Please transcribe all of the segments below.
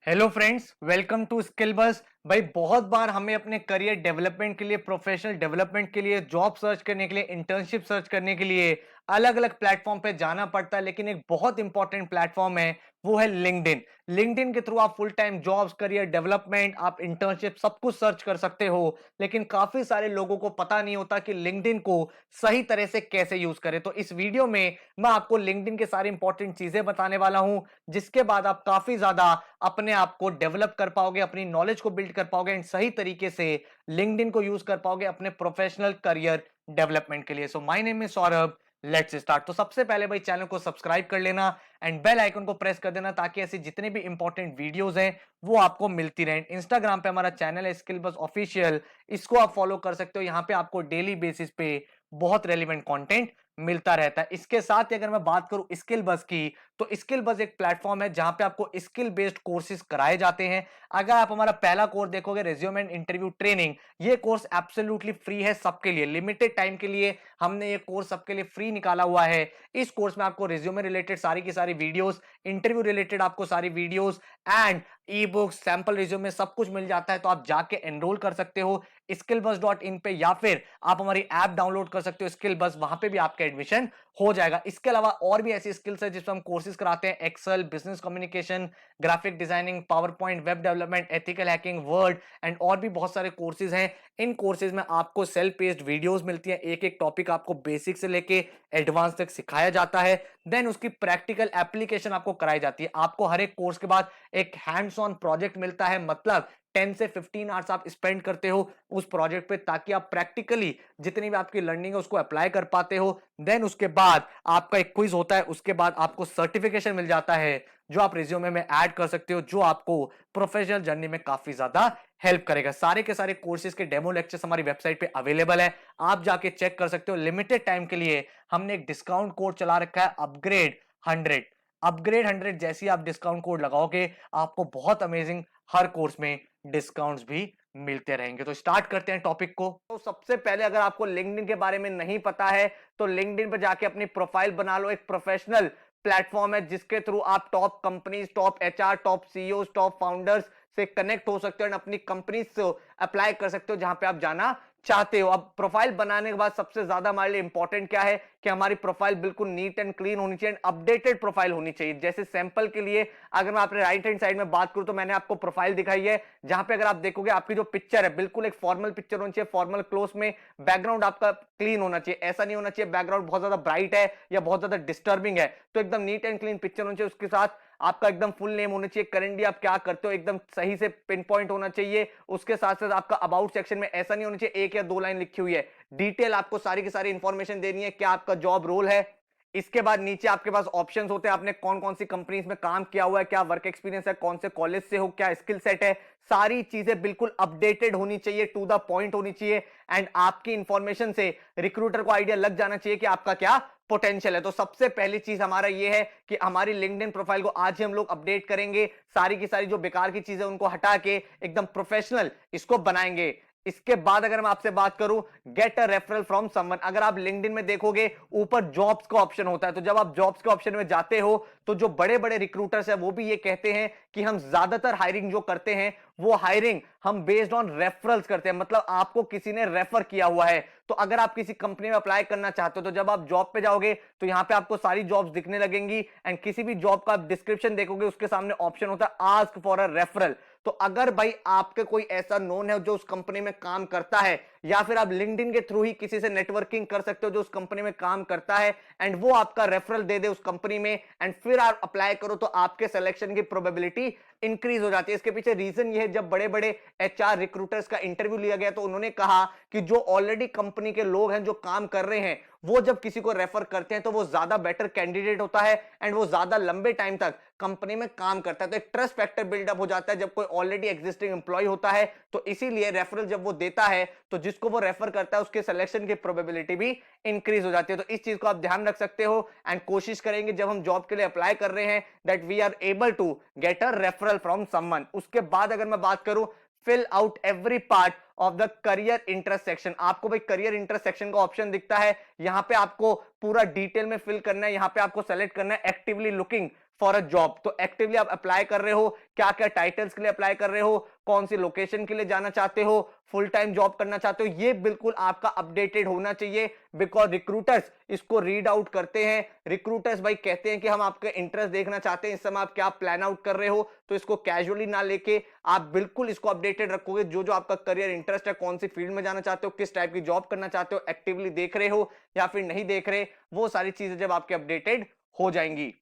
Hello friends, welcome to skill bus. भाई बहुत बार हमें अपने करियर डेवलपमेंट के लिए, प्रोफेशनल डेवलपमेंट के लिए, जॉब सर्च करने के लिए, इंटर्नशिप सर्च करने के लिए अलग अलग प्लेटफॉर्म पे जाना पड़ता है। लेकिन एक बहुत इंपॉर्टेंट प्लेटफॉर्म है, वो है लिंक्डइन। लिंक्डइन के थ्रू आप full time jobs, career development, आप इंटर्नशिप सब कुछ सर्च कर सकते हो। लेकिन काफी सारे लोगों को पता नहीं होता कि लिंक्डइन को सही तरह से कैसे यूज करें। तो इस वीडियो में मैं आपको लिंक्डइन के सारी इंपॉर्टेंट चीजें बताने वाला हूं, जिसके बाद आप काफी ज्यादा अपने आप को डेवलप कर पाओगे, अपनी नॉलेज को बिल्ड कर पाओगे एंड सही तरीके से लिंक्डइन को यूज कर पाओगे अपने प्रोफेशनल करियर डेवलपमेंट के लिए। So my name is Saurabh, let's start. तो सबसे पहले भाई चैनल को सब्सक्राइब कर लेना एंड बेल आइकन को प्रेस कर देना, ताकि ऐसे जितने भी इंपॉर्टेंट वीडियोस हैं वो आपको मिलती रहें। इंस्टाग्राम पे हमारा चैनल है स्किल बस ऑफिशियल, इसको आप फॉलो कर सकते हो। यहाँ पे आपको डेली बेसिस पे बहुत रेलिवेंट कंटेंट मिलता रहता है। इसके साथ ही अगर मैं बात करूं स्किल बस की, तो स्किल बस एक प्लेटफॉर्म है जहां पे आपको स्किल बेस्ड कोर्सेज कराए जाते हैं। अगर आप हमारा पहला कोर्स देखोगे, रिज्यूमे एंड इंटरव्यू ट्रेनिंग, ये कोर्स एब्सोल्युटली फ्री है सबके लिए। लिमिटेड टाइम के लिए हमने ये कोर्स सबके लिए फ्री निकाला हुआ है। इस कोर्स में आपको रिज्यूमे रिलेटेड सारी की सारी वीडियोस, इंटरव्यू रिलेटेड आपको सारी videos and e books, sample resume सब कुछ मिल जाता है। तो आप जाके एनरोल कर सकते हो skillbus.in पे, या फिर आप हमारी ऐप डाउनलोड कर सकते हो स्किल बस, वहां पे भी आपका एडमिशन हो जाएगा। इसके अलावा और भी ऐसी स्किल्स है जिसमें हम कोर्सेज कराते हैं, Excel, business communication, graphic designing, PowerPoint, web development, ethical hacking, Word and और भी बहुत सारे कोर्सेज हैं। इन कोर्सेज में आपको सेल्फ पेस्ड वीडियोस मिलती हैं, एक एक टॉपिक आपको बेसिक से लेके एडवांस तक सिखाया जाता है। देन उसकी प्रैक्टिकल एप्लीकेशन आपको कराई जाती है। आपको हर एक कोर्स के बाद एक हैंड्स ऑन प्रोजेक्ट मिलता है, मतलब 10 से 15 आवर्स आप स्पेंड करते हो उस प्रोजेक्ट पे, ताकि आप प्रैक्टिकली जितनी भी आपकी लर्निंग है उसको अप्लाई कर पाते हो। देन उसके बाद आपका एक क्विज होता है, उसके बाद आपको सर्टिफिकेशन मिल जाता है जो आप रिज्यूमे में ऐड कर सकते हो, जो आपको प्रोफेशनल जर्नी में काफी ज्यादा हेल्प करेगा। सारे के सारे कोर्सेज के डेमो लेक्चर्स हमारी वेबसाइट पे अवेलेबल है, आप जाके चेक कर सकते हो। लिमिटेड टाइम के लिए हमने एक डिस्काउंट कोड चला रखा है, अपग्रेड 100। अपग्रेड 100 जैसे ही आप डिस्काउंट कोड लगाओगे, आपको बहुत अमेजिंग हर कोर्स में डिस्काउंट्स भी मिलते रहेंगे। तो स्टार्ट करते हैं टॉपिक को। तो सबसे पहले अगर आपको लिंक्डइन के बारे में नहीं पता है, तो लिंक्डइन पर जाके अपनी प्रोफाइल बना लो। एक प्रोफेशनल प्लेटफॉर्म है जिसके थ्रू आप top companies, top HR, top CEO, top founders से कनेक्ट हो सकते हो और अपनी कंपनी से अप्लाई कर सकते हो जहां पे आप जाना चाहते हो। अब प्रोफाइल बनाने के बाद सबसे ज्यादा हमारे लिए इंपॉर्टेंट क्या है कि हमारी प्रोफाइल बिल्कुल नीट एंड क्लीन होनी चाहिए, अपडेटेड प्रोफाइल होनी चाहिए। जैसे सैंपल के लिए अगर मैं अपने राइट हैंड साइड में बात करूं, तो मैंने आपको प्रोफाइल दिखाई है, जहां पे अगर आप देखोगे आपकी जो पिक्चर है बिल्कुल एक फॉर्मल पिक्चर होनी चाहिए, फॉर्मल क्लोथ में। बैकग्राउंड आपका क्लीन होना चाहिए, ऐसा नहीं होना चाहिए बैकग्राउंड बहुत ज्यादा ब्राइट है या बहुत ज्यादा डिस्टर्बिंग है। तो एकदम नीट एंड क्लीन पिक्चर होनी चाहिए। उसके साथ आपका एकदम फुल नेम होना चाहिए, करेंटली आप क्या करते हो एकदम सही से पिन पॉइंट होना चाहिए। उसके साथ साथ आपका अबाउट सेक्शन में ऐसा नहीं होना चाहिए एक या दो लाइन लिखी हुई है, डिटेल आपको सारी की सारी इंफॉर्मेशन देनी है, क्या आपका जॉब रोल है। इसके बाद नीचे आपके पास ऑप्शंस होते हैं, आपने कौन कौन सी कंपनीज में काम किया हुआ है, क्या वर्क एक्सपीरियंस है, कौन से कॉलेज से हो, क्या स्किल सेट है। सारी चीजें बिल्कुल अपडेटेड होनी चाहिए, टू द पॉइंट होनी चाहिए एंड आपकी इंफॉर्मेशन से रिक्रूटर को आइडिया लग जाना चाहिए कि आपका क्या पोटेंशियल है। तो सबसे पहली चीज हमारा ये है कि हमारी लिंक्डइन प्रोफाइल को आज ही हम लोग अपडेट करेंगे, सारी की सारी जो बेकार की चीजें उनको हटा के एकदम प्रोफेशनल इसको बनाएंगे। इसके बाद अगर मैं आपसे बात करूं, gate a referral from someone. अगर आप लिंक्डइन में देखोगे ऊपर जॉब्स का ऑप्शन होता है, तो जब आप जॉब्स के ऑप्शन में जाते हो, तो जो बड़े बड़े रिक्रूटर्स हैं वो भी ये कहते हैं कि हम ज्यादातर हायरिंग जो करते हैं वो हायरिंग हम बेस्ड ऑन रेफरल्स करते हैं, मतलब आपको किसी ने रेफर किया हुआ है। तो अगर आप किसी कंपनी में अप्लाई करना चाहते हो, तो जब आप जॉब पे जाओगे तो यहां पे आपको सारी जॉब्स दिखने लगेंगी एंड किसी भी जॉब का डिस्क्रिप्शन देखोगे उसके सामने ऑप्शन होता है आस्क फॉर अ रेफरल। तो अगर भाई आपके कोई ऐसा नोन है जो उस कंपनी में काम करता है, या फिर आप लिंक्डइन के थ्रू ही किसी से नेटवर्किंग कर सकते हो जो उस कंपनी में काम करता है एंड वो आपका रेफरल दे दे उस कंपनी में एंड फिर आप अप्लाई करो, तो आपके सिलेक्शन की प्रोबेबिलिटी इंक्रीज हो जाती है। इसके पीछे रीजन ये है, जब बड़े बड़े एचआर रिक्रूटर्स का इंटरव्यू लिया गया तो उन्होंने कहा कि जो ऑलरेडी कंपनी के लोग हैं जो काम कर रहे हैं, वो जब किसी को रेफर करते हैं तो वो ज्यादा बेटर कैंडिडेट होता है एंड वो ज्यादा लंबे टाइम तक कंपनी में काम करता है। तो एक ट्रस्ट फैक्टर बिल्डअप हो जाता है जब कोई ऑलरेडी एग्जिस्टिंग एम्प्लॉय होता है। तो इसीलिए रेफरल जब वो देता है तो जिसको वो रेफर करता है उसके सिलेक्शन की प्रोबेबिलिटी भी इंक्रीज हो जाती है। तो इस चीज को आप ध्यान रख सकते हो एंड कोशिश करेंगे जब हम जॉब के लिए अप्लाई कर रहे हैं that we are able to get a referral from someone. उसके बाद अगर मैं बात करूं, fill out every part of the career intersection. आपको भाई करियर इंटरसेक्शन का ऑप्शन दिखता है, यहां पे आपको पूरा डिटेल में फिल करना है, यहां पे आपको सेलेक्ट करना है actively looking for a job. तो एक्टिवली आप अप्लाई कर रहे हो, क्या क्या टाइटल्स के लिए अप्लाई कर रहे हो, कौन सी लोकेशन के लिए जाना चाहते हो, फुल टाइम जॉब करना चाहते हो, ये बिल्कुल आपका अपडेटेड होना चाहिए। बिकॉज रिक्रूटर्स इसको रीड आउट करते हैं। रिक्रूटर्स भाई कहते हैं कि हम आपका इंटरेस्ट देखना चाहते हैं, इस समय आप क्या प्लान आउट कर रहे हो। तो इसको कैजुअली ना लेके आप बिल्कुल इसको अपडेटेड रखोगे। जो जो आपका करियर इंटरेस्ट है, कौन सी फील्ड में जाना चाहते हो, किस टाइप की जॉब करना चाहते हो, एक्टिवली देख रहे हो या फिर नहीं देख रहे, वो सारी चीजें जब आपके अपडेटेड हो जाएंगी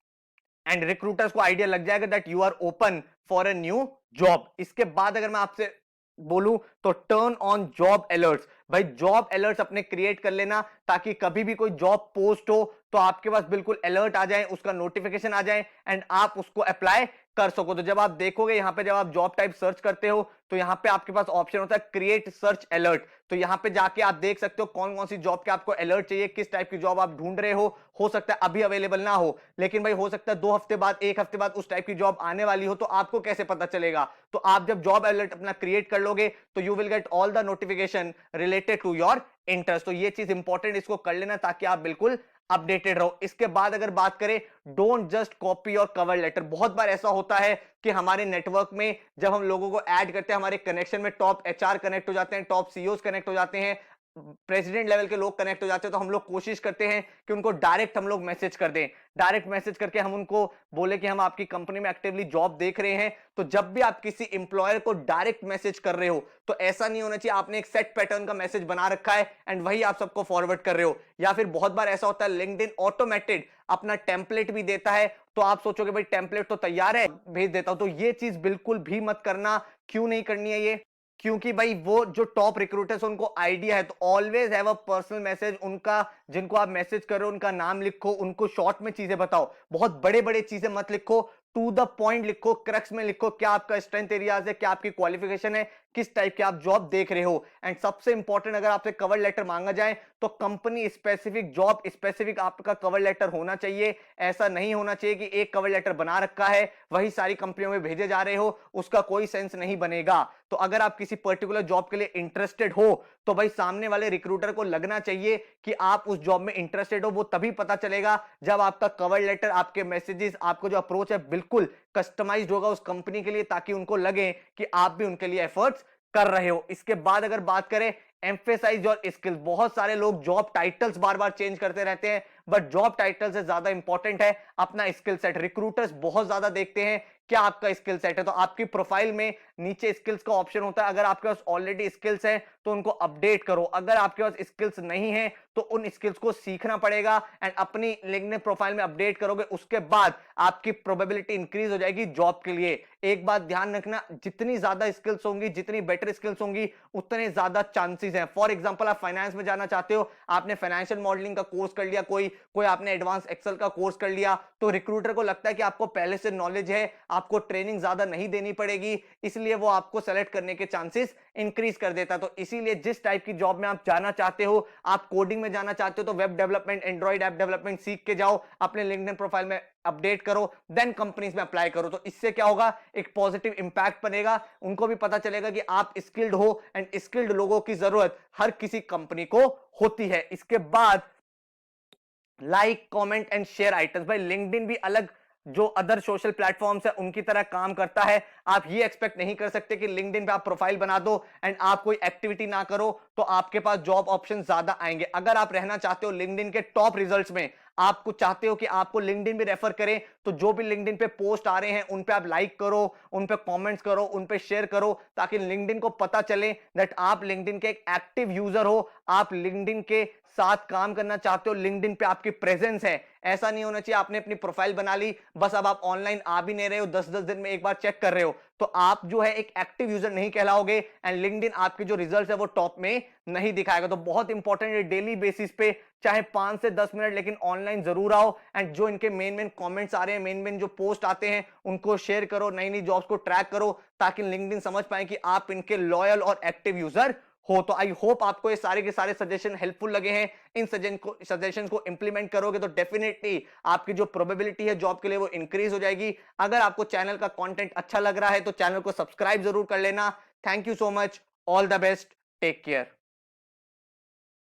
एंड रिक्रूटर्स को आइडिया लग जाएगा that you are open for a new job. इसके बाद अगर मैं आपसे बोलूं तो टर्न ऑन जॉब अलर्ट्स। भाई जॉब अलर्ट्स अपने क्रिएट कर लेना, ताकि कभी भी कोई जॉब पोस्ट हो तो आपके पास बिल्कुल अलर्ट आ जाए, उसका नोटिफिकेशन आ जाए एंड आप उसको अप्लाई कर सको। तो जब आप देखोगे यहां पे, जब आप जॉब टाइप सर्च करते हो तो यहां पे आपके पास ऑप्शन होता है क्रिएट सर्च अलर्ट। तो यहां पे जाके आप देख सकते हो कौन कौन सी जॉब के आपको अलर्ट चाहिए, किस टाइप की जॉब आप ढूंढ रहे हो सकता है अभी अवेलेबल ना हो, लेकिन भाई हो सकता है 2 हफ्ते बाद, 1 हफ्ते बाद उस टाइप की जॉब आने वाली हो। तो आपको कैसे पता चलेगा? तो आप जब जॉब अलर्ट अपना क्रिएट कर लोगे तो you will get all the notification related to your interest. तो ये चीज इंपॉर्टेंट, इसको कर लेना ताकि आप बिल्कुल अपडेटेड रहो। इसके बाद अगर बात करें, don't just copy your cover letter. बहुत बार ऐसा होता है कि हमारे नेटवर्क में जब हम लोगों को ऐड करते हैं, हमारे कनेक्शन में टॉप एचआर कनेक्ट हो जाते हैं, टॉप सीईओज कनेक्ट हो जाते हैं, प्रेसिडेंट लेवल के लोग कनेक्ट हो जाते हैं, तो हम लोग कोशिश करते हैं कि उनको डायरेक्ट हम लोग मैसेज कर दें। डायरेक्ट मैसेज करके हम उनको बोले कि हम आपकी कंपनी में एक्टिवली जॉब देख रहे हैं। तो जब भी आप किसी इंप्लॉयर को डायरेक्ट मैसेज कर रहे हो तो ऐसा नहीं होना चाहिए आपने एक सेट पैटर्न का मैसेज बना रखा है एंड वही आप सबको फॉरवर्ड कर रहे हो। या फिर बहुत बार ऐसा होता है लिंक्डइन ऑटोमेटेड अपना टेम्पलेट भी देता है, तो आप सोचोगे भाई टेम्पलेट तो तैयार है, भेज देता हूं। तो ये चीज बिल्कुल भी मत करना। क्यों नहीं करनी है ये? क्योंकि भाई वो जो टॉप रिक्रूटर्स उनको आइडिया है, तो always have a personal message. उनका, जिनको आप मैसेज कर रहे हो उनका नाम लिखो, उनको शॉर्ट में चीजें बताओ, बहुत बड़े बड़े चीजें मत लिखो, टू द पॉइंट लिखो, क्रक्स में लिखो, क्या आपका स्ट्रेंथ एरियाज है, क्या आपकी क्वालिफिकेशन है, किस टाइप के आप जॉब देख रहे हो। एंड सबसे इंपॉर्टेंट, अगर आपसे कवर लेटर मांगा जाए तो कंपनी स्पेसिफिक, जॉब स्पेसिफिक आपका कवर लेटर होना चाहिए। ऐसा नहीं होना चाहिए कि एक कवर लेटर बना रखा है वही सारी कंपनियों में भेजे जा रहे हो, उसका कोई सेंस नहीं बनेगा। तो अगर आप किसी पर्टिकुलर जॉब के लिए इंटरेस्टेड हो तो भाई सामने वाले रिक्रूटर को लगना चाहिए कि आप उस जॉब में इंटरेस्टेड हो। वो तभी पता चलेगा जब आपका कवर लेटर, आपके मैसेजेस, आपको जो अप्रोच है बिल्कुल कस्टमाइज्ड होगा उस कंपनी के लिए, ताकि उनको लगे कि आप भी उनके लिए एफर्ट्स कर रहे हो। इसके बाद अगर बात करें एम्फेसाइज योर स्किल्स। बहुत सारे लोग जॉब टाइटल्स बार बार चेंज करते रहते हैं, बट जॉब टाइटल से ज्यादा इंपॉर्टेंट है अपना स्किल सेट। रिक्रूटर्स बहुत ज्यादा देखते हैं क्या आपका स्किल सेट है। तो आपकी प्रोफाइल में नीचे स्किल्स का ऑप्शन होता है, अगर आपके पास ऑलरेडी स्किल्स है तो उनको अपडेट करो, अगर आपके पास स्किल्स नहीं है तो उन स्किल्स को सीखना पड़ेगा एंड अपनी लिंक्डइन प्रोफाइल में अपडेट करोगे, उसके बाद आपकी प्रोबेबिलिटी इंक्रीज हो जाएगी जॉब के लिए। एक बात ध्यान रखना, जितनी ज्यादा स्किल्स होंगी, जितनी बेटर स्किल्स होंगी, उतने ज्यादा चांसेस हैं। फॉर एग्जांपल, आप फाइनेंस में जाना चाहते हो, आपने फाइनेंशियल मॉडलिंग का कोर्स कर लिया, कोई कोई आपने एडवांस एक्सेल का कोर्स कर लिया, तो रिक्रूटर को लगता है कि आपको पहले से नॉलेज है, आपको ट्रेनिंग ज्यादा नहीं देनी पड़ेगी, इसलिए वो आपको सेलेक्ट करने के चांसेस इंक्रीज कर देता है। तो इसीलिए जिस टाइप की जॉब में आप जाना चाहते हो, आप कोडिंग में जाना चाहते हो तो web development, Android app development सीख के जाओ, अपने लिंक्डइन प्रोफाइल में अपडेट करो, देन कंपनीज में अप्लाई करो। तो इससे क्या होगा, एक पॉजिटिव इंपैक्ट बनेगा, उनको भी पता चलेगा कि आप स्किल्ड हो एंड स्किल्ड लोगों की जरूरत हर किसी कंपनी को होती है। इसके बाद like, comment and share items. भाई लिंक्डइन भी अलग जो अदर सोशल प्लेटफॉर्म्स है उनकी तरह काम करता है। आप ये एक्सपेक्ट नहीं कर सकते कि लिंक्डइन पे आप प्रोफाइल बना दो एंड आप कोई एक्टिविटी ना करो तो आपके पास जॉब ऑप्शन ज्यादा आएंगे। अगर आप रहना चाहते हो लिंक्डइन के टॉप रिजल्ट्स में, आपको चाहते हो कि आपको लिंक्डइन भी रेफर करें, तो जो भी लिंक्डइन पे पोस्ट आ रहे हैं उन पे आप लाइक करो, उन पे कमेंट्स करो, उन पे शेयर करो, ताकि लिंक्डइन को पता चले दैट आप लिंक्डइन के एक एक्टिव यूजर हो, आप लिंक्डइन के साथ काम करना चाहते हो, लिंक्डइन पे आपकी प्रेजेंस है। ऐसा नहीं होना चाहिए आपने अपनी प्रोफाइल बना ली, बस अब आप ऑनलाइन आ भी नहीं रहे हो, 10-10 दिन में एक बार चेक कर रहे हो, तो आप जो है एक एक्टिव यूजर नहीं कहलाओगे एंड लिंक्डइन आपके जो रिजल्ट्स है वो टॉप में नहीं दिखाएगा। तो बहुत इंपॉर्टेंट है, डेली बेसिस पे चाहे 5 से 10 मिनट लेकिन ऑनलाइन जरूर आओ एंड जो इनके मेन मेन कमेंट्स आ रहे हैं, मेन मेन जो पोस्ट आते हैं उनको शेयर करो, नई नई जॉब्स को ट्रैक करो, ताकि लिंक्डइन समझ पाए कि आप इनके लॉयल और एक्टिव यूजर हो। तो आई होप आपको ये सारे के सारे सजेशन हेल्पफुल लगे हैं। इन सजेशन को इंप्लीमेंट करोगे तो डेफिनेटली आपकी जो प्रोबेबिलिटी है जॉब के लिए वो इंक्रीज हो जाएगी। अगर आपको चैनल का कंटेंट अच्छा लग रहा है तो चैनल को सब्सक्राइब जरूर कर लेना। Thank you so much, all the best, take care.